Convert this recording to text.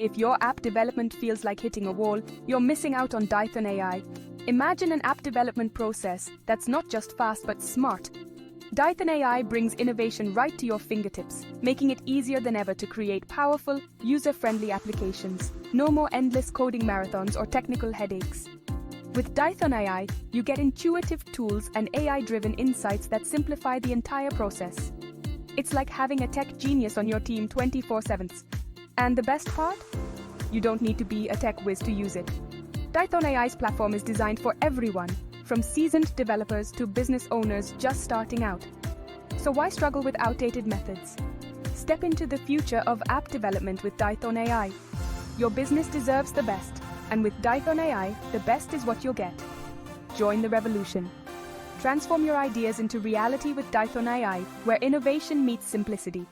If your app development feels like hitting a wall, you're missing out on DythonAI. Imagine an app development process that's not just fast but smart. DythonAI brings innovation right to your fingertips, making it easier than ever to create powerful, user-friendly applications. No more endless coding marathons or technical headaches. With DythonAI, you get intuitive tools and AI-driven insights that simplify the entire process. It's like having a tech genius on your team 24/7. And the best part? You don't need to be a tech whiz to use it. DythonAI's platform is designed for everyone, from seasoned developers to business owners just starting out. So why struggle with outdated methods? Step into the future of app development with DythonAI. Your business deserves the best, and with DythonAI, the best is what you'll get. Join the revolution. Transform your ideas into reality with DythonAI, where innovation meets simplicity.